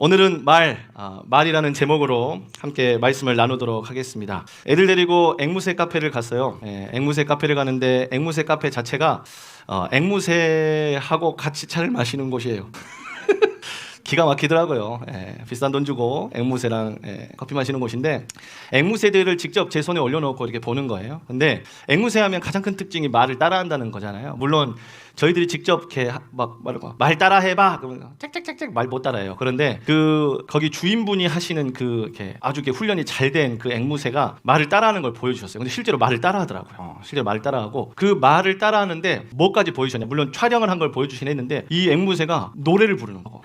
오늘은 말이라는 제목으로 함께 말씀을 나누도록 하겠습니다. 애들 데리고 앵무새 카페를 갔어요. 앵무새 카페를 가는데 앵무새 카페 자체가 앵무새하고 같이 차를 마시는 곳이에요. 기가 막히더라고요. 비싼 돈 주고 앵무새랑 커피 마시는 곳인데 앵무새들을 직접 제 손에 올려놓고 이렇게 보는 거예요. 근데 앵무새 하면 가장 큰 특징이 말을 따라한다는 거잖아요. 물론 저희들이 직접 이렇게 말 따라해봐 그러면 짝짝짝짝 말 못 따라해요. 그런데 거기 주인분이 하시는 이렇게 아주 이렇게 훈련이 잘 된 그 앵무새가 말을 따라하는 걸 보여주셨어요. 근데 실제로 말을 따라하더라고요. 실제로 말을 따라하고 그 말을 따라하는데 뭐까지 보여주셨냐? 물론 촬영을 한 걸 보여주긴 했는데 이 앵무새가 노래를 부르는 거고.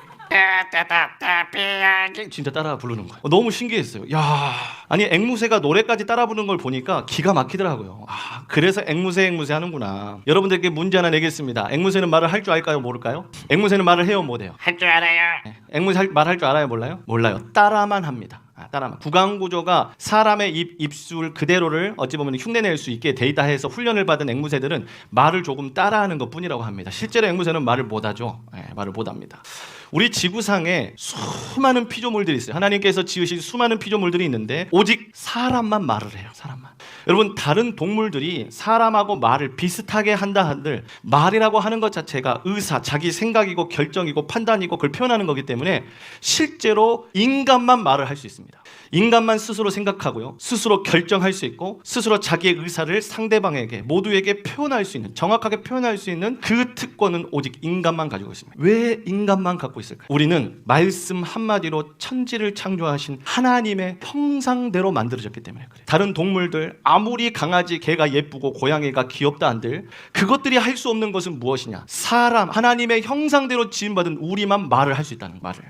진짜 따라 부르는 거예요. 너무 신기했어요. 야, 아니 앵무새가 노래까지 따라 부르는 걸 보니까 기가 막히더라고요. 그래서 앵무새 하는구나. 여러분들께 문제 하나 내겠습니다. 앵무새는 말을 할 줄 알까요? 모를까요? 앵무새는 말을 해요, 못해요? 할 줄 알아요. 앵무새 말할 줄 알아요, 몰라요? 몰라요. 따라만 합니다. 따라만. 구강 구조가 사람의 입술 그대로를 어찌 보면 흉내낼 수 있게 데이터 해서 훈련을 받은 앵무새들은 말을 조금 따라하는 것뿐이라고 합니다. 실제로 앵무새는 말을 못하죠. 말을 못합니다. 우리 지구상에 수많은 피조물들이 있어요. 하나님께서 지으신 수많은 피조물들이 있는데 오직 사람만 말을 해요. 사람만. 여러분, 다른 동물들이 사람하고 말을 비슷하게 한다 한들 말이라고 하는 것 자체가 의사, 자기 생각이고 결정이고 판단이고 그걸 표현하는 거기 때문에 실제로 인간만 말을 할 수 있습니다. 인간만 스스로 생각하고요, 스스로 결정할 수 있고 스스로 자기의 의사를 상대방에게 모두에게 표현할 수 있는, 정확하게 표현할 수 있는 그 특권은 오직 인간만 가지고 있습니다. 왜 인간만 갖고 있을까요? 우리는 말씀 한마디로 천지를 창조하신 하나님의 형상대로 만들어졌기 때문에 그래요. 다른 동물들 아무리 강아지, 개가 예쁘고 고양이가 귀엽다 한들 그것들이 할 수 없는 것은 무엇이냐? 사람, 하나님의 형상대로 지음받은 우리만 말을 할 수 있다는 말을.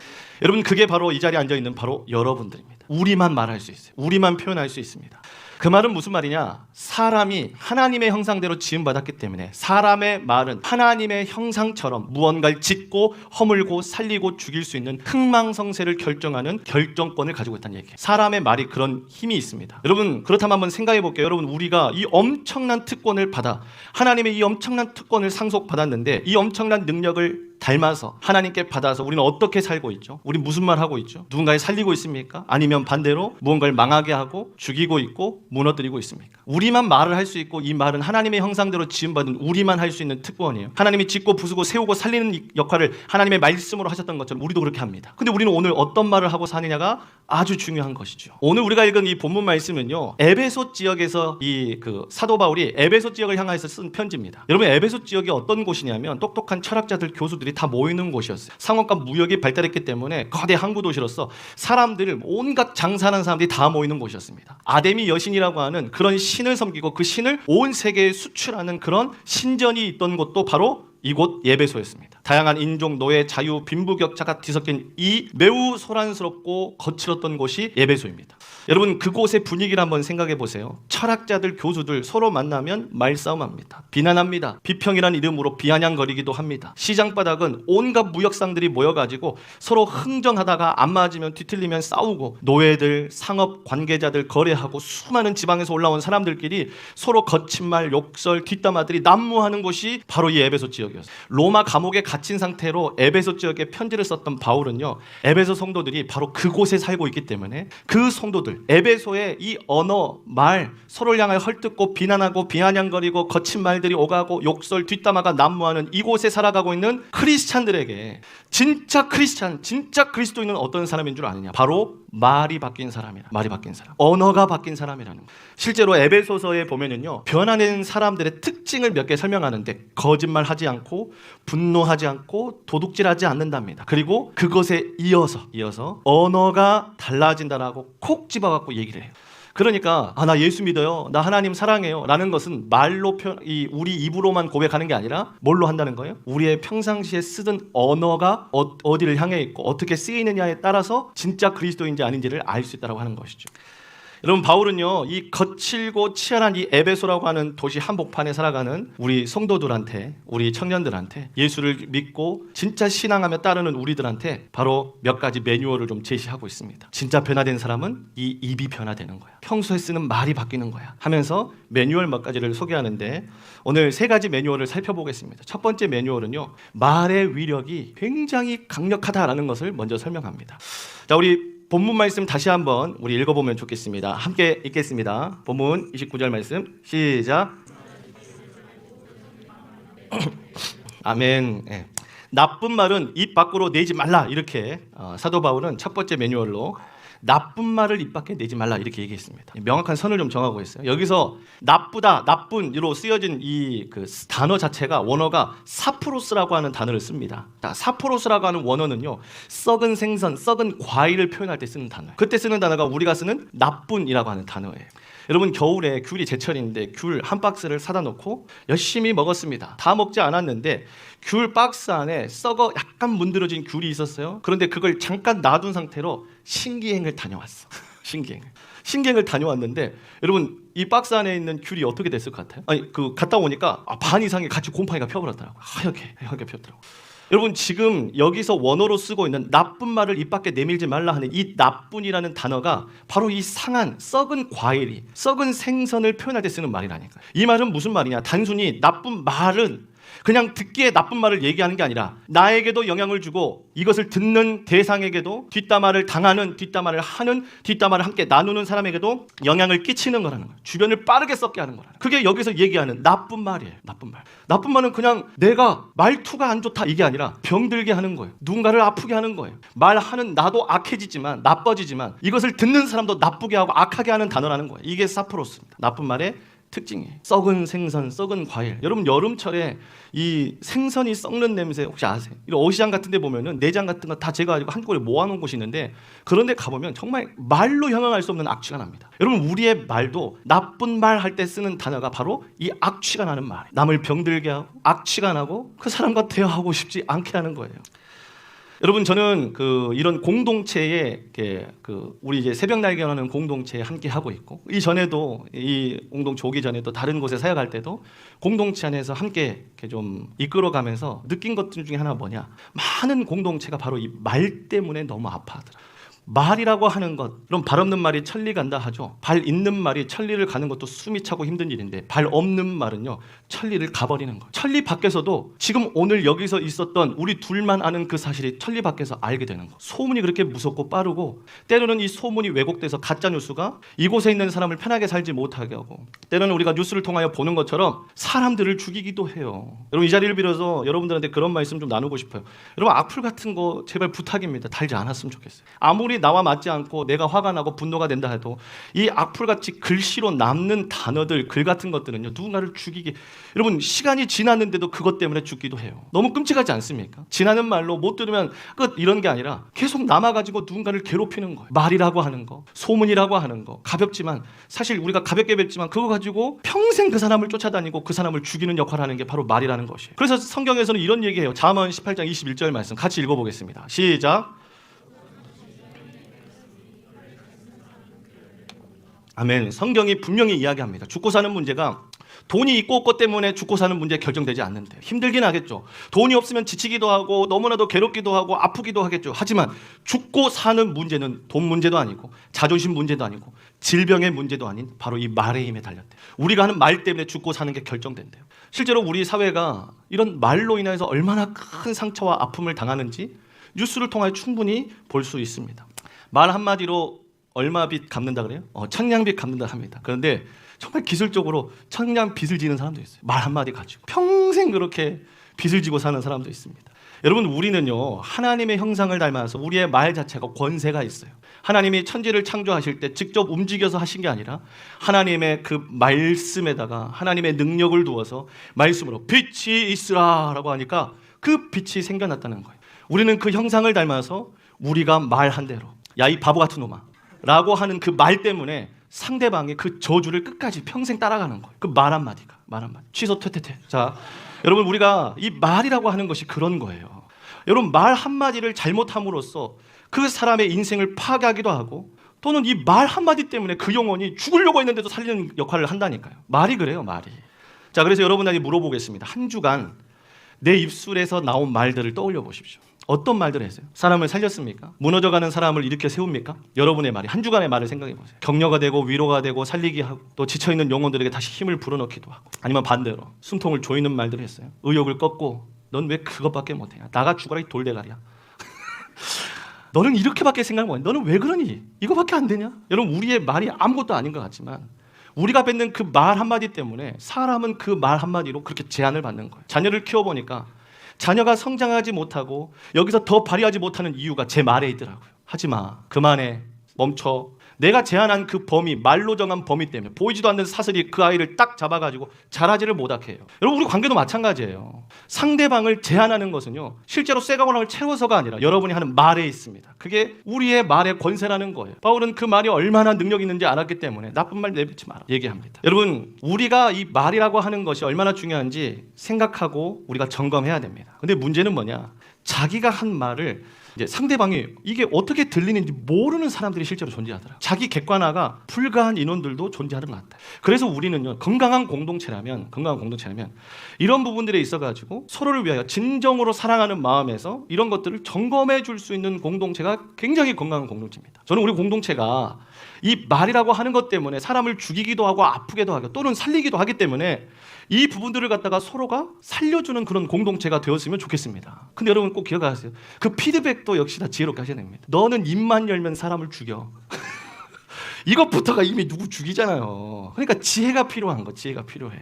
여러분, 그게 바로 이 자리에 앉아있는 바로 여러분들입니다. 우리만 말할 수 있어요. 우리만 표현할 수 있습니다. 그 말은 무슨 말이냐? 사람이 하나님의 형상대로 지음받았기 때문에 사람의 말은 하나님의 형상처럼 무언가를 짓고 허물고 살리고 죽일 수 있는 흥망성쇠를 결정하는 결정권을 가지고 있다는 얘기예요. 사람의 말이 그런 힘이 있습니다. 여러분, 그렇다면 한번 생각해 볼게요. 여러분, 우리가 이 엄청난 특권을 받아 하나님의 이 엄청난 특권을 상속받았는데 이 엄청난 능력을 닮아서 하나님께 받아서 우리는 어떻게 살고 있죠? 우리 무슨 말 하고 있죠? 누군가를 살리고 있습니까? 아니면 반대로 무언가를 망하게 하고 죽이고 있고 무너뜨리고 있습니까? 우리만 말을 할 수 있고 이 말은 하나님의 형상대로 지음받은 우리만 할 수 있는 특권이에요. 하나님이 짓고 부수고 세우고 살리는 역할을 하나님의 말씀으로 하셨던 것처럼 우리도 그렇게 합니다. 근데 우리는 오늘 어떤 말을 하고 사느냐가 아주 중요한 것이죠. 오늘 우리가 읽은 이 본문 말씀은요, 에베소 지역에서 사도 바울이 에베소 지역을 향해서 쓴 편지입니다. 여러분, 에베소 지역이 어떤 곳이냐면 똑똑한 철학자들, 교수들이 다 모이는 곳이었어요. 상업과 무역이 발달했기 때문에 거대 항구 도시로서 사람들을 온갖 장사하는 사람들이 다 모이는 곳이었습니다. 아데미 여신이라고 하는 그런 신을 섬기고 그 신을 온 세계에 수출하는 그런 신전이 있던 곳도 바로 이곳 에베소였습니다. 다양한 인종, 노예, 자유, 빈부격차가 뒤섞인 이 매우 소란스럽고 거칠었던 곳이 에베소입니다. 여러분, 그곳의 분위기를 한번 생각해 보세요. 철학자들, 교수들 서로 만나면 말싸움합니다. 비난합니다. 비평이라는 이름으로 비아냥거리기도 합니다. 시장바닥은 온갖 무역상들이 모여가지고 서로 흥정하다가 안 맞으면 뒤틀리면 싸우고, 노예들, 상업 관계자들 거래하고 수많은 지방에서 올라온 사람들끼리 서로 거친 말, 욕설, 뒷담화들이 난무하는 곳이 바로 이 에베소 지역이었어요. 로마 감옥에 갇힌 상태로 에베소 지역에 편지를 썼던 바울은요, 에베소 성도들이 바로 그곳에 살고 있기 때문에 그 성도들, 에베소의 이 언어, 말, 서로를 향하여 헐뜯고 비난하고 비아냥거리고 거친 말들이 오가고 욕설, 뒷담화가 난무하는 이곳에 살아가고 있는 크리스찬들에게 진짜 크리스찬, 진짜 그리스도인은 어떤 사람인 줄 아느냐? 바로 말이 바뀐 사람이라. 말이 바뀐 사람, 언어가 바뀐 사람이라는 거예요. 실제로 에베소서에 보면은요, 변화된 사람들의 특징을 몇 개 설명하는데 거짓말하지 않고 분노하지 않고 도둑질하지 않는답니다. 그리고 그것에 이어서 언어가 달라진다라고 콕 집어갖고 얘기를 해요. 그러니까 나 예수 믿어요, 나 하나님 사랑해요 라는 것은 말로 우리 입으로만 고백하는 게 아니라 뭘로 한다는 거예요? 우리의 평상시에 쓰던 언어가 어디를 향해 있고 어떻게 쓰이느냐에 따라서 진짜 그리스도인지 아닌지를 알 수 있다고 하는 것이죠. 여러분 바울은요 이 거칠고 치열한 이 에베소라고 하는 도시 한복판에 살아가는 우리 성도들한테, 우리 청년들한테, 예수를 믿고 진짜 신앙하며 따르는 우리들한테 바로 몇 가지 매뉴얼을 좀 제시하고 있습니다. 진짜 변화된 사람은 이 입이 변화되는 거야. 평소에 쓰는 말이 바뀌는 거야 하면서 매뉴얼 몇 가지를 소개하는데 오늘 세 가지 매뉴얼을 살펴보겠습니다. 첫 번째 매뉴얼은요 말의 위력이 굉장히 강력하다라는 것을 먼저 설명합니다. 자, 우리 본문 말씀 다시 한번 우리 읽어보면 좋겠습니다. 함께 읽겠습니다. 본문 29절 말씀 시작. 아멘. 네. 나쁜 말은 입 밖으로 내지 말라 이렇게 사도 바울은 첫 번째 매뉴얼로 나쁜 말을 입 밖에 내지 말라 이렇게 얘기했습니다. 명확한 선을 좀 정하고 있어요. 여기서 나쁘다, 나쁜으로 쓰여진 이 그 단어 자체가 원어가 사프로스라고 하는 단어를 씁니다. 사프로스라고 하는 원어는요 썩은 생선, 썩은 과일을 표현할 때 쓰는 단어예요. 그때 쓰는 단어가 우리가 쓰는 나쁜이라고 하는 단어예요. 여러분 겨울에 귤이 제철인데 귤 한 박스를 사다 놓고 열심히 먹었습니다. 다 먹지 않았는데 귤 박스 안에 썩어 약간 문드러진 귤이 있었어요. 그런데 그걸 잠깐 놔둔 상태로 신기행을 다녀왔어. 신기행을 다녀왔는데 여러분 이 박스 안에 있는 귤이 어떻게 됐을 것 같아요? 아니 그 갔다 오니까 반 이상이 같이 곰팡이가 펴버렸더라고. 하얗게 폈더라고. 여러분 지금 여기서 원어로 쓰고 있는 나쁜 말을 입 밖에 내밀지 말라 하는 이 나쁜이라는 단어가 바로 이 상한 썩은 과일이 썩은 생선을 표현할 때 쓰는 말이라니까. 이 말은 무슨 말이냐? 단순히 나쁜 말은 그냥 듣기에 나쁜 말을 얘기하는 게 아니라 나에게도 영향을 주고 이것을 듣는 대상에게도 뒷담화를 당하는, 뒷담화를 하는, 뒷담화를 함께 나누는 사람에게도 영향을 끼치는 거라는 거예요. 주변을 빠르게 썩게 하는 거라는 거예요. 그게 여기서 얘기하는 나쁜 말이에요. 나쁜 말. 나쁜 말은 그냥 내가 말투가 안 좋다 이게 아니라 병들게 하는 거예요. 누군가를 아프게 하는 거예요. 말하는 나도 악해지지만 나빠지지만 이것을 듣는 사람도 나쁘게 하고 악하게 하는 단어라는 거예요. 이게 사프로스입니다. 나쁜 말의 특징이에요. 썩은 생선, 썩은 과일. 여러분 여름철에 이 생선이 썩는 냄새 혹시 아세요? 이런 어시장 같은 데 보면은 내장 같은 거 다 제거하고 한꺼번에 모아놓은 곳이 있는데 그런 데 가보면 정말 말로 형용할 수 없는 악취가 납니다. 여러분 우리의 말도 나쁜 말 할 때 쓰는 단어가 바로 이 악취가 나는 말. 남을 병들게 하고 악취가 나고 그 사람과 대화하고 싶지 않게 하는 거예요. 여러분 저는 이런 공동체에 우리 이제 새벽 날개라는 공동체에 함께 하고 있고 이 전에도 이 공동체 오기 전에도 다른 곳에 사역할 때도 공동체 안에서 함께 이렇게 좀 이끌어가면서 느낀 것 중에 하나 뭐냐? 많은 공동체가 바로 이 말 때문에 너무 아파하더라. 말이라고 하는 것, 그럼 발 없는 말이 천리 간다 하죠. 발 있는 말이 천리를 가는 것도 숨이 차고 힘든 일인데 발 없는 말은요 천리를 가버리는 거예요. 천리 밖에서도 지금 오늘 여기서 있었던 우리 둘만 아는 그 사실이 천리 밖에서 알게 되는 거예요. 소문이 그렇게 무섭고 빠르고 때로는 이 소문이 왜곡돼서 가짜 뉴스가 이곳에 있는 사람을 편하게 살지 못하게 하고 때로는 우리가 뉴스를 통하여 보는 것처럼 사람들을 죽이기도 해요. 여러분 이 자리를 빌어서 여러분들한테 그런 말씀 좀 나누고 싶어요. 여러분 악플 같은 거 제발 부탁입니다. 달지 않았으면 좋겠어요. 아무리 나와 맞지 않고 내가 화가 나고 분노가 된다 해도 이 악플같이 글씨로 남는 단어들, 글 같은 것들은요 누군가를 죽이게. 여러분 시간이 지났는데도 그것 때문에 죽기도 해요. 너무 끔찍하지 않습니까? 지나는 말로 못 들으면 끝 이런 게 아니라 계속 남아가지고 누군가를 괴롭히는 거예요. 말이라고 하는 거, 소문이라고 하는 거 가볍지만 사실 우리가 가볍게 뵙지만 그거 가지고 평생 그 사람을 쫓아다니고 그 사람을 죽이는 역할을 하는 게 바로 말이라는 것이에요. 그래서 성경에서는 이런 얘기해요. 잠언 18장 21절 말씀 같이 읽어보겠습니다. 시작. 아멘. 성경이 분명히 이야기합니다. 죽고 사는 문제가 돈이 있고 없고 때문에 죽고 사는 문제 결정되지 않는데 힘들긴 하겠죠. 돈이 없으면 지치기도 하고 너무나도 괴롭기도 하고 아프기도 하겠죠. 하지만 죽고 사는 문제는 돈 문제도 아니고 자존심 문제도 아니고 질병의 문제도 아닌 바로 이 말의 힘에 달렸대요. 우리가 하는 말 때문에 죽고 사는 게 결정된대요. 실제로 우리 사회가 이런 말로 인해서 얼마나 큰 상처와 아픔을 당하는지 뉴스를 통해 충분히 볼 수 있습니다. 말 한마디로 얼마 빚 갚는다 그래요? 천냥빚 갚는다 합니다. 그런데 정말 기술적으로 천냥빚을 지는 사람도 있어요. 말 한마디 가지고 평생 그렇게 빚을 지고 사는 사람도 있습니다. 여러분 우리는요 하나님의 형상을 닮아서 우리의 말 자체가 권세가 있어요. 하나님이 천지를 창조하실 때 직접 움직여서 하신 게 아니라 하나님의 그 말씀에다가 하나님의 능력을 두어서 말씀으로 빛이 있으라 라고 하니까 그 빛이 생겨났다는 거예요. 우리는 그 형상을 닮아서 우리가 말한 대로 야 이 바보 같은 놈아 라고 하는 그 말 때문에 상대방의 그 저주를 끝까지 평생 따라가는 거예요. 그 말 한마디가. 취소 퇴퇴퇴. 자, 여러분 우리가 이 말이라고 하는 것이 그런 거예요. 여러분 말 한마디를 잘못함으로써 그 사람의 인생을 파괴하기도 하고 또는 이 말 한마디 때문에 그 영혼이 죽으려고 했는데도 살리는 역할을 한다니까요. 말이 그래요, 말이. 자, 그래서 여러분에게 물어보겠습니다. 한 주간 내 입술에서 나온 말들을 떠올려 보십시오. 어떤 말들을 했어요? 사람을 살렸습니까? 무너져가는 사람을 일으켜 세웁니까? 여러분의 말이, 한 주간의 말을 생각해 보세요. 격려가 되고 위로가 되고 살리게 하고 또 지쳐있는 영혼들에게 다시 힘을 불어넣기도 하고, 아니면 반대로 숨통을 조이는 말들을 했어요. 의욕을 꺾고 넌 왜 그것밖에 못해? 나가 죽어라 이 돌대가리야. 너는 이렇게밖에 생각 못해. 너는 왜 그러니? 이거밖에 안 되냐? 여러분, 우리의 말이 아무것도 아닌 것 같지만 우리가 뱉는 그 말 한마디 때문에 사람은 그 말 한마디로 그렇게 제한을 받는 거예요. 자녀를 키워보니까 자녀가 성장하지 못하고 여기서 더 발휘하지 못하는 이유가 제 말에 있더라고요. 하지마, 그만해, 멈춰. 내가 제한한 그 범위, 말로 정한 범위 때문에 보이지도 않는 사슬이 그 아이를 딱 잡아가지고 자라지를 못하게 해요. 여러분, 우리 관계도 마찬가지예요. 상대방을 제한하는 것은요, 실제로 쇠가락을 채워서가 아니라 여러분이 하는 말에 있습니다. 그게 우리의 말의 권세라는 거예요. 바울은 그 말이 얼마나 능력이 있는지 알았기 때문에 나쁜 말 내뱉지 마라 얘기합니다. 여러분, 우리가 이 말이라고 하는 것이 얼마나 중요한지 생각하고 우리가 점검해야 됩니다. 근데 문제는 뭐냐, 자기가 한 말을 이제 상대방이 이게 어떻게 들리는지 모르는 사람들이 실제로 존재하더라. 자기 객관화가 불가한 인원들도 존재하는 것 같다. 그래서 우리는요, 건강한 공동체라면 이런 부분들에 있어가지고 서로를 위하여 진정으로 사랑하는 마음에서 이런 것들을 점검해 줄 수 있는 공동체가 굉장히 건강한 공동체입니다. 저는 우리 공동체가 이 말이라고 하는 것 때문에 사람을 죽이기도 하고 아프게도 하고 또는 살리기도 하기 때문에 이 부분들을 갖다가 서로가 살려주는 그런 공동체가 되었으면 좋겠습니다. 근데 여러분 꼭 기억하세요. 그 피드백도 역시 다 지혜롭게 하셔야 됩니다. 너는 입만 열면 사람을 죽여. 이것부터가 이미 누구 죽이잖아요. 그러니까 지혜가 필요한 거, 지혜가 필요해.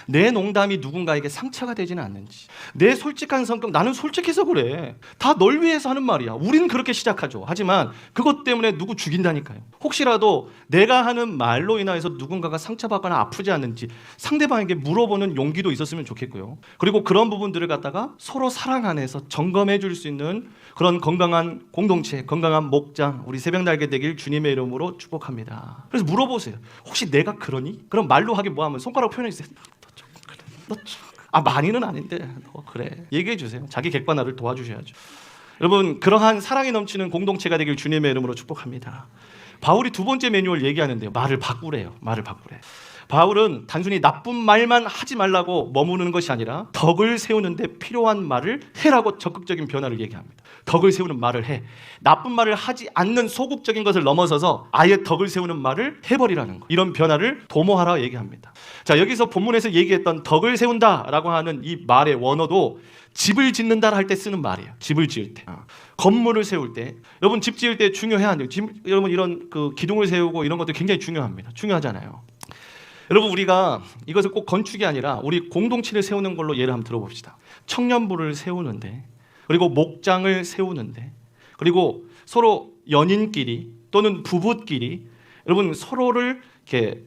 내 농담이 누군가에게 상처가 되지는 않는지, 내 솔직한 성격, 나는 솔직해서 그래. 다 널 위해서 하는 말이야. 우리는 그렇게 시작하죠. 하지만 그것 때문에 누구 죽인다니까요. 혹시라도 내가 하는 말로 인하여서 누군가가 상처받거나 아프지 않는지 상대방에게 물어보는 용기도 있었으면 좋겠고요. 그리고 그런 부분들을 갖다가 서로 사랑 안에서 점검해 줄 수 있는 그런 건강한 공동체, 건강한 목장, 우리 새벽날개 되길 주님의 이름으로 축복합니다. 그래서 물어보세요. 혹시 내가 그러니? 그럼 말로 하기 뭐하면 손가락 표현해 주세요. 많이는 아닌데 너 그래. 얘기해 주세요. 자기 객관화를 도와주셔야죠. 여러분, 그러한 사랑이 넘치는 공동체가 되길 주님의 이름으로 축복합니다. 바울이 두 번째 매뉴얼 얘기하는데요, 말을 바꾸래요. 말을 바꾸래. 바울은 단순히 나쁜 말만 하지 말라고 머무르는 것이 아니라 덕을 세우는데 필요한 말을 해라고 적극적인 변화를 얘기합니다. 덕을 세우는 말을 해. 나쁜 말을 하지 않는 소극적인 것을 넘어서서 아예 덕을 세우는 말을 해버리라는 거. 이런 변화를 도모하라 얘기합니다. 자, 여기서 본문에서 얘기했던 덕을 세운다라고 하는 이 말의 원어도 집을 짓는다 할 때 쓰는 말이에요. 집을 지을 때, 건물을 세울 때. 여러분, 집 지을 때 중요해야 돼요. 여러분, 이런 그 기둥을 세우고 이런 것도 굉장히 중요합니다. 중요하잖아요. 여러분, 우리가 이것을 꼭 건축이 아니라 우리 공동체를 세우는 걸로 예를 한번 들어봅시다. 청년부를 세우는데, 그리고 목장을 세우는데, 그리고 서로 연인끼리 또는 부부끼리 여러분 서로를 이렇게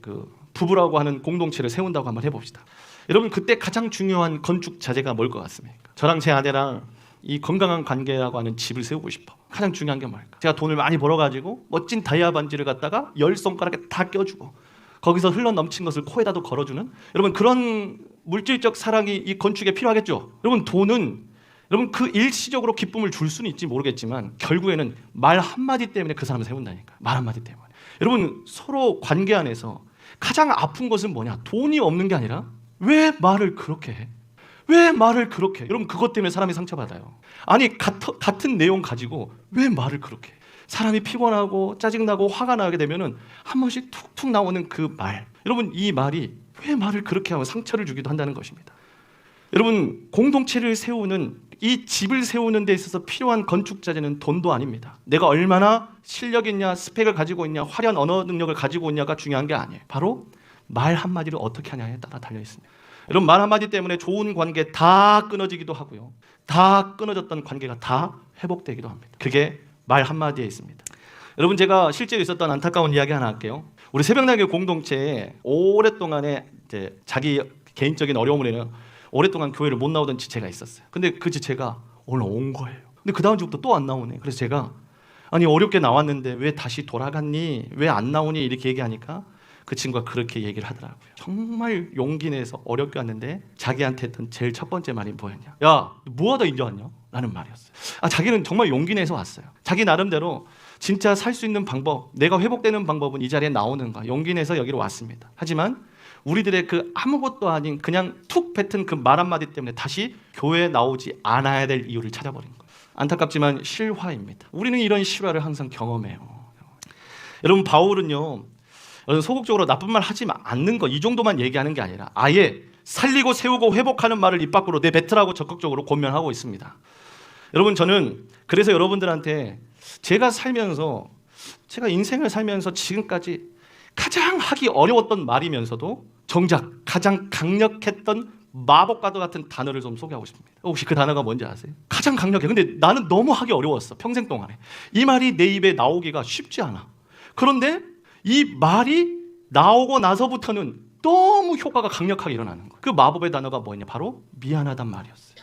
부부라고 하는 공동체를 세운다고 한번 해봅시다. 여러분, 그때 가장 중요한 건축 자재가 뭘 것 같습니까? 저랑 제 아내랑 이 건강한 관계라고 하는 집을 세우고 싶어. 가장 중요한 게 뭘까? 제가 돈을 많이 벌어가지고 멋진 다이아 반지를 갖다가 10손가락에 다 껴주고 거기서 흘러 넘친 것을 코에다도 걸어주는, 여러분, 그런 물질적 사랑이 이 건축에 필요하겠죠. 여러분, 돈은 여러분 그 일시적으로 기쁨을 줄 수는 있지 모르겠지만 결국에는 말 한마디 때문에 그 사람을 세운다니까. 말 한마디 때문에. 여러분, 서로 관계 안에서 가장 아픈 것은 뭐냐? 돈이 없는 게 아니라 왜 말을 그렇게 해? 왜 말을 그렇게 해? 여러분, 그것 때문에 사람이 상처받아요. 아니, 같은 내용 가지고 왜 말을 그렇게 해? 사람이 피곤하고 짜증나고 화가 나게 되면은 한 번씩 툭툭 나오는 그 말. 여러분, 이 말이 왜 말을 그렇게 하고 상처를 주기도 한다는 것입니다. 여러분, 공동체를 세우는, 이 집을 세우는 데 있어서 필요한 건축 자재는 돈도 아닙니다. 내가 얼마나 실력 있냐, 스펙을 가지고 있냐, 화려한 언어 능력을 가지고 있냐가 중요한 게 아니에요. 바로 말 한마디를 어떻게 하냐에 따라 달려 있습니다. 여러분, 말 한마디 때문에 좋은 관계 다 끊어지기도 하고요, 다 끊어졌던 관계가 다 회복되기도 합니다. 그게 말 한마디에 있습니다. 여러분, 제가 실제로 있었던 안타까운 이야기 하나 할게요. 우리 새벽날개 공동체에 오랫동안에 이제 자기 개인적인 어려움으로 인해 오랫동안 교회를 못 나오던 지체가 있었어요. 근데 그 지체가 오늘 온 거예요. 근데 그 다음 주부터 또 안 나오네. 그래서 제가 아니, 어렵게 나왔는데 왜 다시 돌아갔니? 왜 안 나오니? 이렇게 얘기하니까 그 친구가 그렇게 얘기를 하더라고요. 정말 용기 내서 어렵게 왔는데 자기한테 했던 제일 첫 번째 말이 뭐였냐? 야, 뭐하다 이제 왔냐? 라는 말이었어요. 자기는 정말 용기 내서 왔어요. 자기 나름대로 진짜 살 수 있는 방법, 내가 회복되는 방법은 이 자리에 나오는 거야. 용기 내서 여기로 왔습니다. 하지만 우리들의 그 아무것도 아닌 그냥 툭 뱉은 그 말 한마디 때문에 다시 교회에 나오지 않아야 될 이유를 찾아버린 거예요. 안타깝지만 실화입니다. 우리는 이런 실화를 항상 경험해요. 여러분, 바울은요, 소극적으로 나쁜 말 하지 않는 거, 이 정도만 얘기하는 게 아니라 아예 살리고 세우고 회복하는 말을 입 밖으로 내뱉으라고 적극적으로 권면하고 있습니다. 여러분, 저는 그래서 여러분들한테 제가 인생을 살면서 지금까지 가장 하기 어려웠던 말이면서도 정작 가장 강력했던 마법과도 같은 단어를 좀 소개하고 싶습니다. 혹시 그 단어가 뭔지 아세요? 가장 강력해. 근데 나는 너무 하기 어려웠어. 평생 동안에. 이 말이 내 입에 나오기가 쉽지 않아. 그런데 이 말이 나오고 나서부터는 너무 효과가 강력하게 일어나는 거예요. 그 마법의 단어가 뭐냐? 바로 미안하단 말이었어요.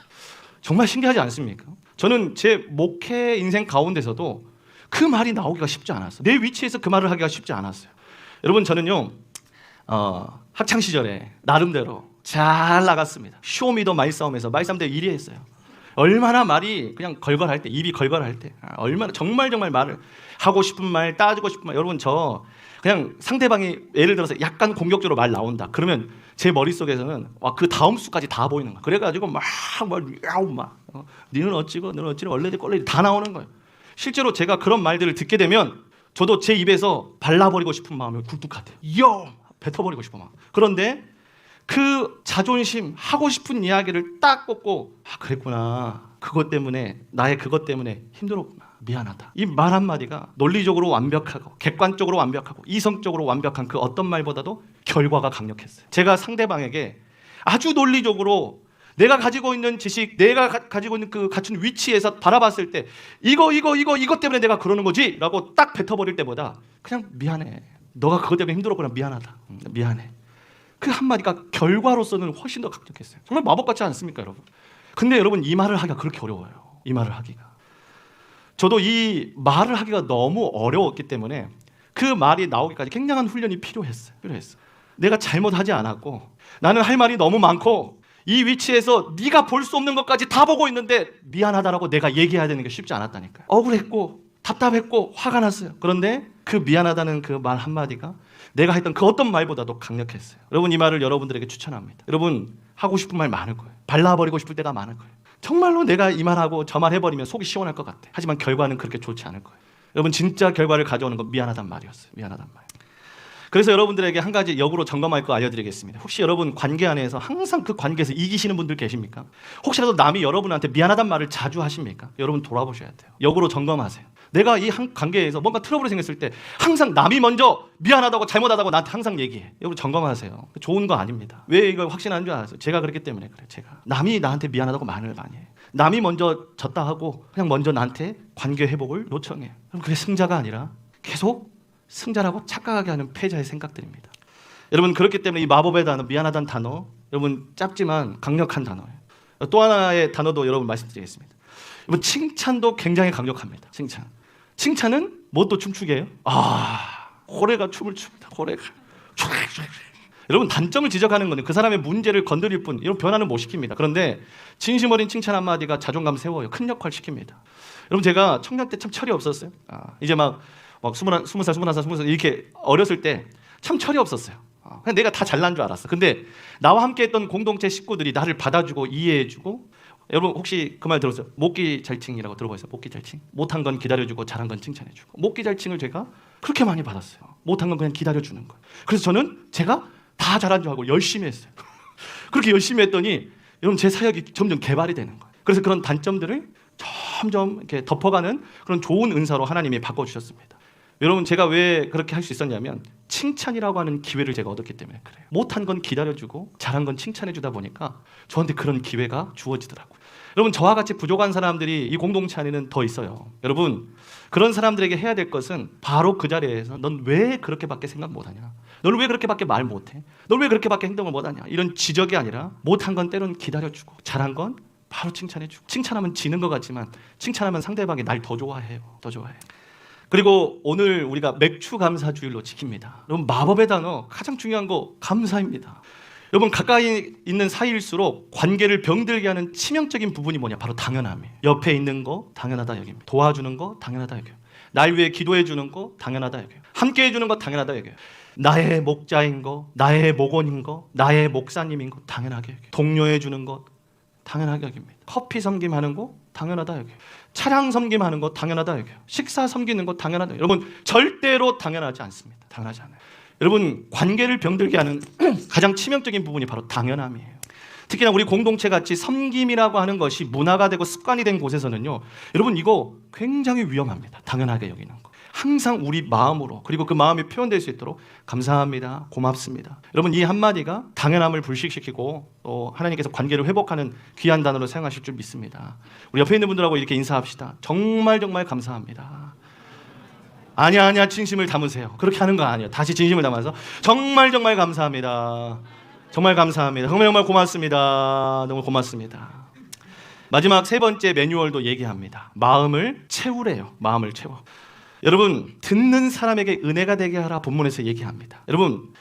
정말 신기하지 않습니까? 저는 제 목회 인생 가운데서도 그 말이 나오기가 쉽지 않았어요. 내 위치에서 그 말을 하기가 쉽지 않았어요. 여러분, 저는요 학창 시절에 나름대로 잘 나갔습니다. 쇼미더 말싸움에서 말싸움대 1위 했어요. 얼마나 말이 그냥 걸걸할 때, 입이 걸걸할 때, 얼마나 정말 말을 하고 싶은 말, 따지고 싶은 말. 여러분, 저 그냥 상대방이 예를 들어서 약간 공격적으로 말 나온다. 그러면 제 머릿속에서는 와, 그 다음 수까지 다 보이는 거야. 그래가지고 니는 어찌고 너는 어찌고 원래대 꼴레대 다 나오는 거예요. 실제로 제가 그런 말들을 듣게 되면 저도 제 입에서 발라버리고 싶은 마음이 굴뚝 같아요. 뱉어버리고 싶어 막. 그런데 그 자존심, 하고 싶은 이야기를 딱 꽂고 그랬구나. 그것 때문에, 나의 그것 때문에 힘들었구나. 미안하다. 이 말 한마디가 논리적으로 완벽하고 객관적으로 완벽하고 이성적으로 완벽한 그 어떤 말보다도 결과가 강력했어요. 제가 상대방에게 아주 논리적으로 내가 가지고 있는 지식, 내가 가지고 있는 그 갖춘 위치에서 바라봤을 때 이것 때문에 내가 그러는 거지 라고 딱 뱉어버릴 때보다 그냥 미안해. 너가 그것 때문에 힘들었구나. 미안하다. 미안해. 그 한마디가 결과로서는 훨씬 더 강력했어요. 정말 마법 같지 않습니까, 여러분? 근데 여러분, 이 말을 하기가 그렇게 어려워요. 이 말을 하기가. 저도 이 말을 하기가 너무 어려웠기 때문에 그 말이 나오기까지 굉장한 훈련이 필요했어요. 내가 잘못하지 않았고 나는 할 말이 너무 많고 이 위치에서 네가 볼 수 없는 것까지 다 보고 있는데 미안하다라고 내가 얘기해야 되는 게 쉽지 않았다니까요. 억울했고 답답했고 화가 났어요. 그런데 그 미안하다는 그 말 한마디가 내가 했던 그 어떤 말보다도 강력했어요. 여러분, 이 말을 여러분들에게 추천합니다. 여러분, 하고 싶은 말 많을 거예요. 발라버리고 싶을 때가 많을 거예요. 정말로 내가 이 말하고 저 말 해버리면 속이 시원할 것 같아. 하지만 결과는 그렇게 좋지 않을 거예요. 여러분, 진짜 결과를 가져오는 건 미안하단 말이었어요. 미안하단 말. 그래서 여러분들에게 한 가지 역으로 점검할 거 알려드리겠습니다. 혹시 여러분 관계 안에서 항상 그 관계에서 이기시는 분들 계십니까? 혹시라도 남이 여러분한테 미안하단 말을 자주 하십니까? 여러분, 돌아보셔야 돼요. 역으로 점검하세요. 내가 이 한 관계에서 뭔가 트러블이 생겼을 때 항상 남이 먼저 미안하다고 잘못하다고 나한테 항상 얘기해. 여러분, 점검하세요. 좋은 거 아닙니다. 왜 이걸 확신하는 줄 알았어요? 제가 그랬기 때문에 그래요. 제가 남이 나한테 미안하다고 말을 많이 해요. 남이 먼저 졌다 하고 그냥 먼저 나한테 관계 회복을 요청해요. 그럼 그게 승자가 아니라 계속 승자라고 착각하게 하는 패자의 생각들입니다. 여러분, 그렇기 때문에 이 마법의 단어, 미안하다는 단어, 여러분 짧지만 강력한 단어예요. 또 하나의 단어도 여러분 말씀드리겠습니다. 여러분, 칭찬도 굉장히 강력합니다. 칭찬은 뭐 또 춤추게 해요? 고래가 춤을 춥니다. 고래가. 여러분, 단점을 지적하는 거는 그 사람의 문제를 건드릴 뿐, 이런 변화는 못 시킵니다. 그런데 진심 어린 칭찬 한마디가 자존감 세워요. 큰 역할 시킵니다. 여러분, 제가 청년 때 참 철이 없었어요. 이제 막 20살, 21살 이렇게 어렸을 때 참 철이 없었어요. 그냥 내가 다 잘난 줄 알았어. 근데 나와 함께 했던 공동체 식구들이 나를 받아주고 이해해주고, 여러분 혹시 그 말 들었어요? 목기 잘칭이라고 들어보셨어요? 목기 잘칭? 못한 건 기다려주고 잘한 건 칭찬해주고. 목기 잘칭을 제가 그렇게 많이 받았어요. 못한 건 그냥 기다려주는 거예요. 그래서 저는 제가 다 잘한 줄 알고 열심히 했어요. 그렇게 열심히 했더니 여러분, 제 사역이 점점 개발이 되는 거예요. 그래서 그런 단점들을 점점 이렇게 덮어가는 그런 좋은 은사로 하나님이 바꿔주셨습니다. 여러분, 제가 왜 그렇게 할 수 있었냐면 칭찬이라고 하는 기회를 제가 얻었기 때문에 그래요. 못한 건 기다려주고 잘한 건 칭찬해주다 보니까 저한테 그런 기회가 주어지더라고요. 여러분, 저와 같이 부족한 사람들이 이 공동체 안에는 더 있어요. 여러분, 그런 사람들에게 해야 될 것은 바로 그 자리에서 넌 왜 그렇게밖에 생각 못하냐? 넌 왜 그렇게밖에 말 못해? 넌 왜 그렇게밖에 행동을 못하냐? 이런 지적이 아니라 못한 건 때론 기다려주고 잘한 건 바로 칭찬해주고. 칭찬하면 지는 것 같지만 칭찬하면 상대방이 날 더 좋아해요. 더 좋아해요. 그리고 오늘 우리가 맥주 감사 주일로 지킵니다. 여러분, 마법의 단어 가장 중요한 거 감사입니다. 여러분, 가까이 있는 사이일수록 관계를 병들게 하는 치명적인 부분이 뭐냐? 바로 당연함이에요. 옆에 있는 거 당연하다 여깁니다. 도와주는 거 당연하다 여겨요. 날 위해 기도해 주는 거 당연하다 얘기해요. 함께 해주는 거 당연하다 얘기해요. 나의 목자인 거, 나의 목원인 거, 나의 목사님인 거 당연하게 얘기해요. 동료해 주는 것 당연하게 여깁니다. 커피 섬김하는 거 당연하다 여겨요. 차량 섬김하는 거 당연하다 여겨요. 식사 섬기는 거 당연하다. 여러분 절대로 당연하지 않습니다. 당연하지 않아요. 여러분 관계를 병들게 하는 가장 치명적인 부분이 바로 당연함이에요. 특히나 우리 공동체 같이 섬김이라고 하는 것이 문화가 되고 습관이 된 곳에서는요, 여러분 이거 굉장히 위험합니다. 당연하게 여기는 거. 항상 우리 마음으로, 그리고 그 마음이 표현될 수 있도록 감사합니다, 고맙습니다. 여러분 이 한마디가 당연함을 불식시키고 또 하나님께서 관계를 회복하는 귀한 단어로 사용하실 줄 믿습니다. 우리 옆에 있는 분들하고 이렇게 인사합시다. 정말 정말 감사합니다. 아니야 진심을 담으세요. 그렇게 하는 거 아니에요. 다시 진심을 담아서 정말 정말 감사합니다. 정말 감사합니다. 정말 정말 고맙습니다. 너무 고맙습니다. 마지막 세 번째 매뉴얼도 얘기합니다. 마음을 채우래요. 마음을 채워. 여러분 듣는 사람에게 은혜가 되게 하라 본문에서 얘기합니다. 여러분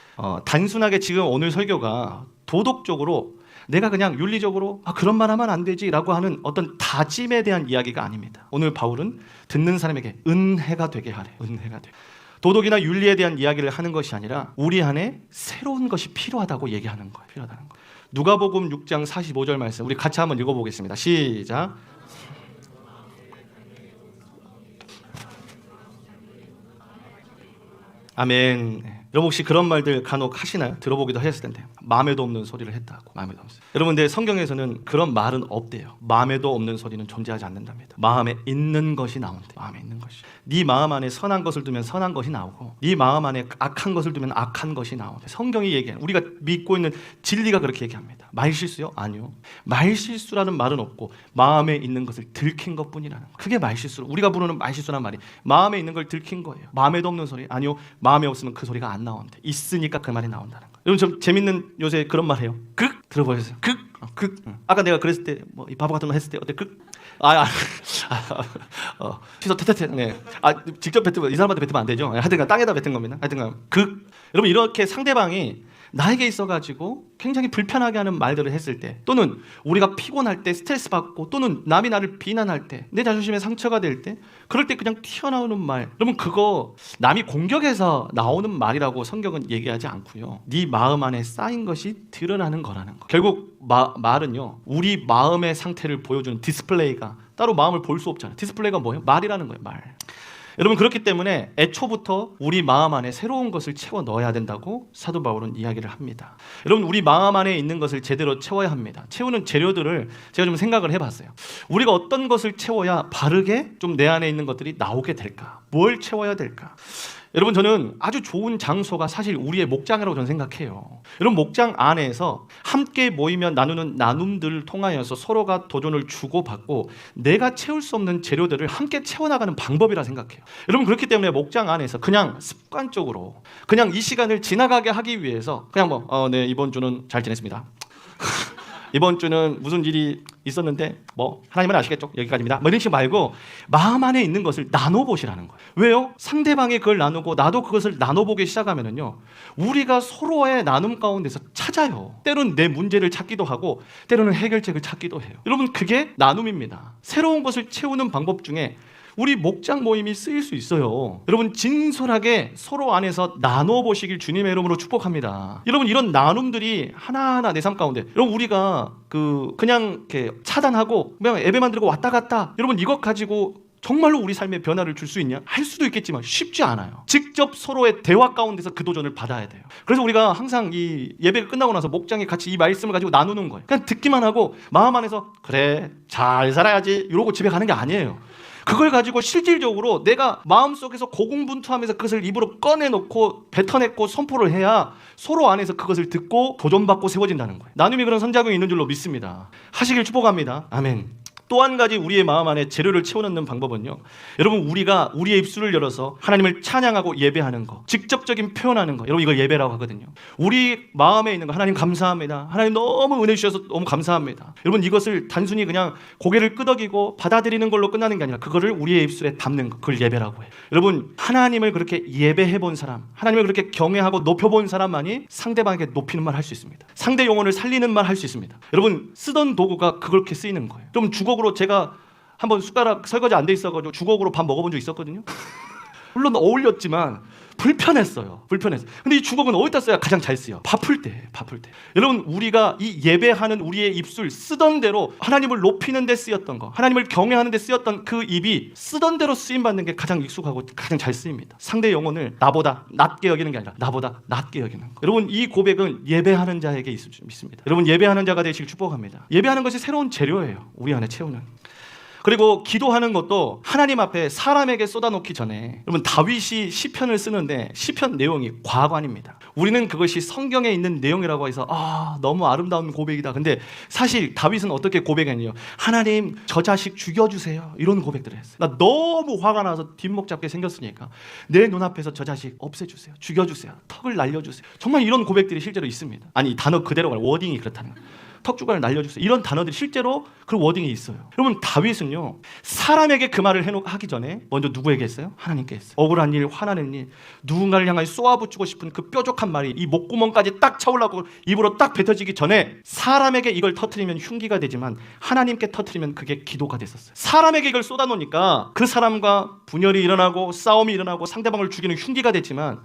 단순하게 지금 오늘 설교가 도덕적으로 내가 그냥 윤리적으로 그런 말 하면 안 되지 라고 하는 어떤 다짐에 대한 이야기가 아닙니다. 오늘 바울은 듣는 사람에게 은혜가 되게 하래. 은혜가 되게. 도덕이나 윤리에 대한 이야기를 하는 것이 아니라 우리 안에 새로운 것이 필요하다고 얘기하는 거예요. 필요하다는 거. 누가복음 6장 45절 말씀 우리 같이 한번 읽어보겠습니다. 시작. 아멘. 여러분 혹시 그런 말들 간혹 하시나요? 들어보기도 했을 텐데 마음에도 없는 소리를 했다고. 마음에도 없어요. 여러분 근데 성경에서는 그런 말은 없대요. 마음에도 없는 소리는 존재하지 않는답니다. 마음에 있는 것이 나온대. 마음에 있는 것이. 네 마음 안에 선한 것을 두면 선한 것이 나오고 네 마음 안에 악한 것을 두면 악한 것이 나오대. 성경이 얘기하는 우리가 믿고 있는 진리가 그렇게 얘기합니다. 말실수요? 아니요. 말실수라는 말은 없고 마음에 있는 것을 들킨 것뿐이라는 거. 그게 말실수. 우리가 부르는 말실수란 말이 마음에 있는 걸 들킨 거예요. 마음에도 없는 소리? 아니요. 마음에 없으면 그 소리가 안 나온대. 있으니까 그 말이 나온다는 거. 여러분 좀 재밌는 요새 그런 말 해요. 극 들어보셨어요? 극. 아까 내가 그랬을 때 뭐 이 바보 같은 거 했을 때 어때? 극. 취소 테테테. 네. 직접 뱉으면 이 사람한테 뱉으면 안 되죠. 하여튼간 땅에다 뱉은 겁니다. 하여튼간 극. 여러분 이렇게 상대방이 나에게 있어가지고 굉장히 불편하게 하는 말들을 했을 때, 또는 우리가 피곤할 때, 스트레스 받고, 또는 남이 나를 비난할 때, 내 자존심에 상처가 될 때, 그럴 때 그냥 튀어나오는 말, 여러분 그거 남이 공격해서 나오는 말이라고 성경은 얘기하지 않고요. 네 마음 안에 쌓인 것이 드러나는 거라는 거. 결국 말은요, 우리 마음의 상태를 보여주는 디스플레이가, 따로 마음을 볼 수 없잖아요. 디스플레이가 뭐예요? 말이라는 거예요. 말. 여러분 그렇기 때문에 애초부터 우리 마음 안에 새로운 것을 채워 넣어야 된다고 사도 바울은 이야기를 합니다. 여러분 우리 마음 안에 있는 것을 제대로 채워야 합니다. 채우는 재료들을 제가 좀 생각을 해봤어요. 우리가 어떤 것을 채워야 바르게 좀 내 안에 있는 것들이 나오게 될까? 뭘 채워야 될까? 여러분 저는 아주 좋은 장소가 사실 우리의 목장이라고 저는 생각해요. 여러분 목장 안에서 함께 모이면 나누는 나눔들을 통하여서 서로가 도전을 주고받고 내가 채울 수 없는 재료들을 함께 채워나가는 방법이라 생각해요. 여러분 그렇기 때문에 목장 안에서 그냥 습관적으로 그냥 이 시간을 지나가게 하기 위해서 그냥 네 이번 주는 잘 지냈습니다. 이번 주는 무슨 일이 있었는데 하나님은 아시겠죠? 여기까지입니다. 이런 식 말고 마음 안에 있는 것을 나눠보시라는 거예요. 왜요? 상대방이 그걸 나누고 나도 그것을 나눠보기 시작하면은요, 우리가 서로의 나눔 가운데서 찾아요. 때로는 내 문제를 찾기도 하고 때로는 해결책을 찾기도 해요. 여러분 그게 나눔입니다. 새로운 것을 채우는 방법 중에 우리 목장 모임이 쓰일 수 있어요. 여러분 진솔하게 서로 안에서 나눠보시길 주님의 이름으로 축복합니다. 여러분 이런 나눔들이 하나하나 내 삶 가운데, 여러분 우리가 그냥 이렇게 차단하고 그냥 예배만 드리고 왔다 갔다, 여러분 이것 가지고 정말로 우리 삶에 변화를 줄 수 있냐? 할 수도 있겠지만 쉽지 않아요. 직접 서로의 대화 가운데서 그 도전을 받아야 돼요. 그래서 우리가 항상 이 예배가 끝나고 나서 목장에 같이 이 말씀을 가지고 나누는 거예요. 그냥 듣기만 하고 마음 안에서 그래 잘 살아야지 이러고 집에 가는 게 아니에요. 그걸 가지고 실질적으로 내가 마음속에서 고군분투하면서 그것을 입으로 꺼내놓고 뱉어냈고 선포를 해야 서로 안에서 그것을 듣고 도전받고 세워진다는 거예요. 나눔이 그런 선작용이 있는 줄로 믿습니다. 하시길 축복합니다. 아멘. 또 한 가지 우리의 마음 안에 재료를 채워넣는 방법은요, 여러분 우리가 우리의 입술을 열어서 하나님을 찬양하고 예배하는 거, 직접적인 표현하는 거, 여러분 이걸 예배라고 하거든요. 우리 마음에 있는 거, 하나님 감사합니다, 하나님 너무 은혜 주셔서 너무 감사합니다, 여러분 이것을 단순히 그냥 고개를 끄덕이고 받아들이는 걸로 끝나는 게 아니라 그거를 우리의 입술에 담는 거, 그걸 예배라고 해요. 여러분 하나님을 그렇게 예배해 본 사람, 하나님을 그렇게 경외하고 높여본 사람만이 상대방에게 높이는 말 할 수 있습니다. 상대 영혼을 살리는 말 할 수 있습니다. 여러분 쓰던 도구가 그렇게 쓰이는 거예요. 좀 주걱으로 제가 한번 숟가락 설거지 안 돼 있어가지고 주걱으로 밥 먹어본 적 있었거든요. 물론 어울렸지만 불편했어요. 근데 이 주걱은 어디다 써야 가장 잘 쓰여? 밥풀 때. 여러분, 우리가 이 예배하는 우리의 입술 쓰던 대로 하나님을 높이는 데 쓰였던 거, 하나님을 경외하는 데 쓰였던 그 입이 쓰던 대로 쓰임 받는 게 가장 익숙하고 가장 잘 쓰입니다. 상대의 영혼을 나보다 낮게 여기는 게 아니라 나보다 낮게 여기는 거. 여러분, 이 고백은 예배하는 자에게 있습니다. 여러분, 예배하는 자가 되시길 축복합니다. 예배하는 것이 새로운 재료예요. 우리 안에 채우는. 그리고 기도하는 것도 하나님 앞에 사람에게 쏟아놓기 전에, 여러분, 다윗이 시편을 쓰는데 시편 내용이 과관입니다. 우리는 그것이 성경에 있는 내용이라고 해서 너무 아름다운 고백이다. 근데 사실 다윗은 어떻게 고백했냐요? 하나님, 저 자식 죽여주세요. 이런 고백들을 했어요. 나 너무 화가 나서 뒷목 잡게 생겼으니까 내 눈앞에서 저 자식 없애주세요. 죽여주세요. 턱을 날려주세요. 정말 이런 고백들이 실제로 있습니다. 아니, 단어 그대로 말, 워딩이 그렇다는 거예요. 턱주간을 날려주세요. 이런 단어들이 실제로 그런 워딩이 있어요. 여러분, 다윗은요, 사람에게 그 말을 하기 전에 먼저 누구에게 했어요? 하나님께 했어요. 억울한 일, 화나는 일, 누군가를 향하여 쏘아붙이고 싶은 그 뾰족한 말이 이 목구멍까지 딱 차올라고 입으로 딱 뱉어지기 전에 사람에게 이걸 터뜨리면 흉기가 되지만 하나님께 터뜨리면 그게 기도가 됐었어요. 사람에게 이걸 쏟아놓으니까 그 사람과 분열이 일어나고 싸움이 일어나고 상대방을 죽이는 흉기가 됐지만,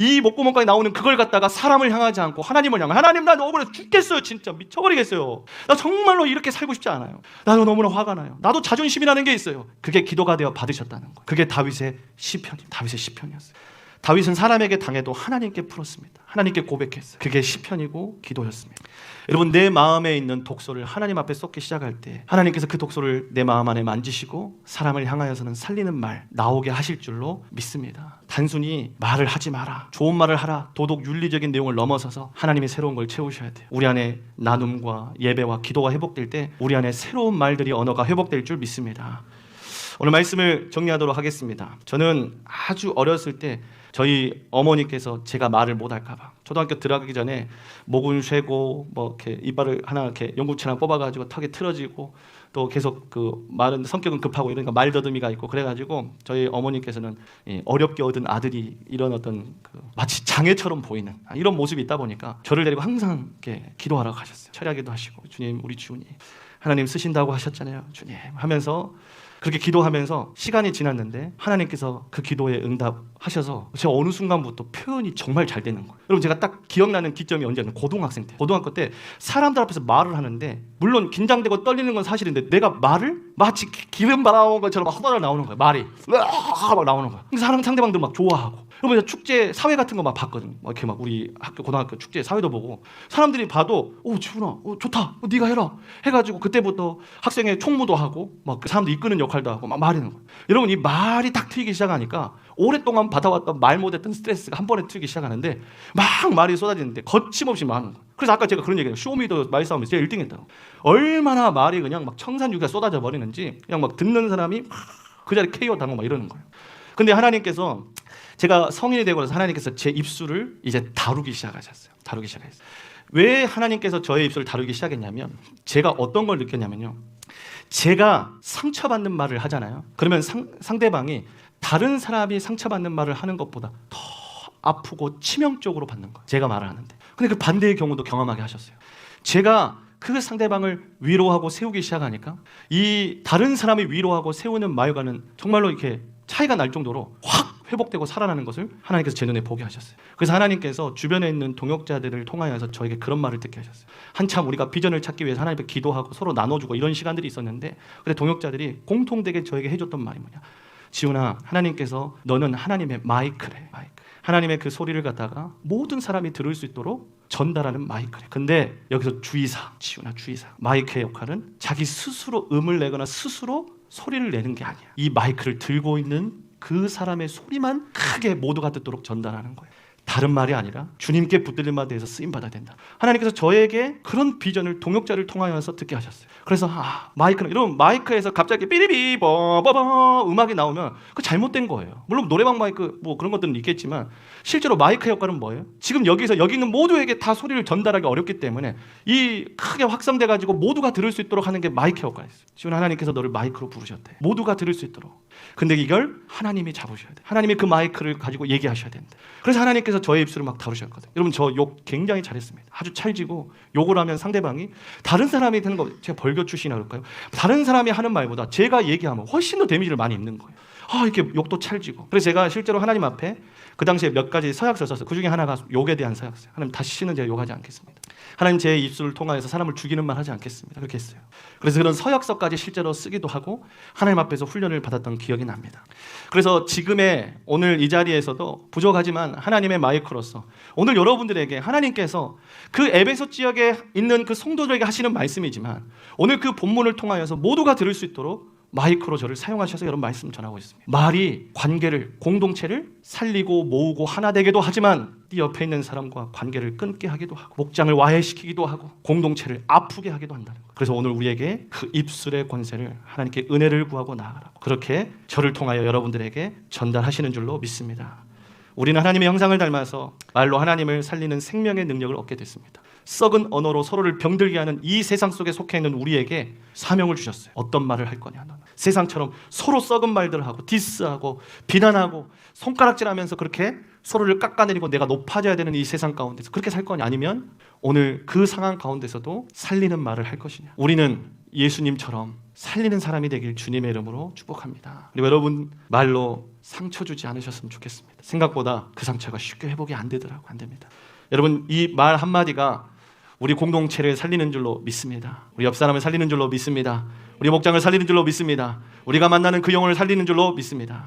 이 목구멍까지 나오는 그걸 갖다가 사람을 향하지 않고 하나님을 향해, 하나님, 나 억울해 죽겠어요. 진짜 미쳐버리겠어요. 나 정말로 이렇게 살고 싶지 않아요. 나도 너무나 화가 나요. 나도 자존심이라는 게 있어요. 그게 기도가 되어 받으셨다는 거예요. 그게 다윗의 시편이었어요. 다윗은 사람에게 당해도 하나님께 풀었습니다. 하나님께 고백했어요. 그게 시편이고 기도였습니다. 여러분, 내 마음에 있는 독소를 하나님 앞에 쏟기 시작할 때 하나님께서 그 독소를 내 마음 안에 만지시고 사람을 향하여서는 살리는 말 나오게 하실 줄로 믿습니다. 단순히 말을 하지 마라, 좋은 말을 하라, 도덕 윤리적인 내용을 넘어서서 하나님이 새로운 걸 채우셔야 돼요. 우리 안에 나눔과 예배와 기도가 회복될 때 우리 안에 새로운 말들이, 언어가 회복될 줄 믿습니다. 오늘 말씀을 정리하도록 하겠습니다. 저는 아주 어렸을 때 저희 어머니께서 제가 말을 못할까 봐 초등학교 들어가기 전에 목은 쇠고 뭐 이렇게 이빨을 하나 이렇게 연구체나 뽑아가지고 턱에 틀어지고, 또 계속 그 말은 성격은 급하고 이러니까 말더듬이가 있고, 그래가지고 저희 어머니께서는 어렵게 얻은 아들이 이런 어떤 마치 장애처럼 보이는 이런 모습이 있다 보니까 저를 데리고 항상 이렇게 기도하러 가셨어요. 철야기도 하시고, 주님, 우리 주님 하나님 쓰신다고 하셨잖아요, 주님 하면서 그렇게 기도하면서 시간이 지났는데 하나님께서 그 기도에 응답하셔서 제가 어느 순간부터 표현이 정말 잘 되는 거예요. 여러분, 제가 딱 기억나는 기점이 언제냐면 고등학생 때. 고등학교 때 사람들 앞에서 말을 하는데, 물론 긴장되고 떨리는 건 사실인데 내가 말을 마치 기름 발라온 것처럼 막 허다가 나오는 거예요. 말이 막 나오는 거예요. 사람 상대방들 막 좋아하고. 여러분, 축제 사회 같은 거 막 봤거든요. 막 이렇게 막 우리 학교 고등학교 축제 사회도 보고 사람들이 봐도 지훈아 좋다, 네가 해라 해가지고 그때부터 학생회 총무도 하고 막 그 사람들 이끄는 역할도 하고 막 말하는 거예요. 여러분, 이 말이 딱 트이기 시작하니까 오랫동안 받아왔던 말 못했던 스트레스가 한 번에 트이기 시작하는데 막 말이 쏟아지는데 거침없이 많은 거예요. 그래서 아까 제가 그런 얘기해요. 쇼미더 말 싸움에서 제가 1등했다고. 얼마나 말이 그냥 막 청산유가 쏟아져 버리는지 그냥 막 듣는 사람이 막 그 자리 KO 당하고 막 이러는 거예요. 근데 하나님께서, 제가 성인이 되고 나서 하나님께서 제 입술을 이제 다루기 시작하셨어요. 왜 하나님께서 저의 입술을 다루기 시작했냐면, 제가 어떤 걸 느꼈냐면요, 제가 상처받는 말을 하잖아요. 그러면 상대방이 다른 사람이 상처받는 말을 하는 것보다 더 아프고 치명적으로 받는 거예요, 제가 말을 하는데. 근데 그 반대의 경우도 경험하게 하셨어요. 제가 그 상대방을 위로하고 세우기 시작하니까 이 다른 사람이 위로하고 세우는 말과는 정말로 이렇게 차이가 날 정도로 확 회복되고 살아나는 것을 하나님께서 제 눈에 보게 하셨어요. 그래서 하나님께서 주변에 있는 동역자들을 통하여서 저에게 그런 말을 듣게 하셨어요. 한참 우리가 비전을 찾기 위해서 하나님 앞에 기도하고 서로 나눠주고 이런 시간들이 있었는데, 근데 동역자들이 공통되게 저에게 해줬던 말이 뭐냐, 지훈아, 하나님께서 너는 하나님의 마이크래. 하나님의 그 소리를 갖다가 모든 사람이 들을 수 있도록 전달하는 마이크래. 근데 여기서 주의사, 지훈아, 주의사, 마이크의 역할은 자기 스스로 음을 내거나 스스로 소리를 내는 게 아니야. 이 마이크를 들고 있는 그 사람의 소리만 크게 모두가 듣도록 전달하는 거예요. 다른 말이 아니라 주님께 붙들린 바에 대해서 쓰임받아야 된다. 하나님께서 저에게 그런 비전을 동역자를 통하여서 듣게 하셨어요. 그래서 마이크는, 이런 마이크에서 갑자기 삐리비 버버버 음악이 나오면 그 잘못된 거예요. 물론 노래방 마이크 뭐 그런 것들은 있겠지만 실제로 마이크 역할은 뭐예요? 지금 여기서 여기 있는 모두에게 다 소리를 전달하기 어렵기 때문에 이 크게 확성돼 가지고 모두가 들을 수 있도록 하는 게 마이크 역할이었어요. 지금 하나님께서 너를 마이크로 부르셨대. 모두가 들을 수 있도록. 근데 이걸 하나님이 잡으셔야 돼. 하나님이 그 마이크를 가지고 얘기하셔야 된다. 그래서 하나님께서 하나님께서 저의 입술을 막 다루셨거든요. 여러분 저 욕 굉장히 잘했습니다. 아주 찰지고 욕을 하면 상대방이 다른 사람이 되는 거 제가 벌교 출신이라 그럴까요? 다른 사람이 하는 말보다 제가 얘기하면 훨씬 더 데미지를 많이 입는 거예요. 이렇게 욕도 찰지고. 그래서 제가 실제로 하나님 앞에 그 당시에 몇 가지 서약서를 썼어요. 그 중에 하나가 욕에 대한 서약서예요. 하나님 다시는 제가 욕하지 않겠습니다. 하나님 제 입술을 통하여서 사람을 죽이는 말 하지 않겠습니다. 그렇게 했어요. 그래서 그런 서약서까지 실제로 쓰기도 하고 하나님 앞에서 훈련을 받았던 기억이 납니다. 그래서 지금의 오늘 이 자리에서도 부족하지만 하나님의 마이크로서 오늘 여러분들에게 하나님께서 그 에베소 지역에 있는 그 성도들에게 하시는 말씀이지만 오늘 그 본문을 통하여서 모두가 들을 수 있도록 마이크로 저를 사용하셔서 여러분 말씀 전하고 있습니다. 말이 관계를, 공동체를 살리고 모으고 하나 되기도 하지만 네 옆에 있는 사람과 관계를 끊게 하기도 하고 목장을 와해시키기도 하고 공동체를 아프게 하기도 한다는 거예요. 그래서 오늘 우리에게 그 입술의 권세를 하나님께 은혜를 구하고 나아가라고 그렇게 저를 통하여 여러분들에게 전달하시는 줄로 믿습니다. 우리는 하나님의 형상을 닮아서 말로 하나님을 살리는 생명의 능력을 얻게 됐습니다. 썩은 언어로 서로를 병들게 하는 이 세상 속에 속해 있는 우리에게 사명을 주셨어요. 어떤 말을 할 거냐. 너는. 세상처럼 서로 썩은 말들을 하고 디스하고 비난하고 손가락질하면서 그렇게 서로를 깎아내리고 내가 높아져야 되는 이 세상 가운데서 그렇게 살 거냐. 아니면 오늘 그 상황 가운데서도 살리는 말을 할 것이냐. 우리는 예수님처럼 살리는 사람이 되길 주님의 이름으로 축복합니다. 그리고 여러분 말로 상처 주지 않으셨으면 좋겠습니다. 생각보다 그 상처가 쉽게 회복이 안 되더라고요. 안 됩니다. 여러분 이 말 한마디가 우리 공동체를 살리는 줄로 믿습니다. 우리 옆 사람을 살리는 줄로 믿습니다. 우리 목장을 살리는 줄로 믿습니다. 우리가 만나는 그 영혼을 살리는 줄로 믿습니다.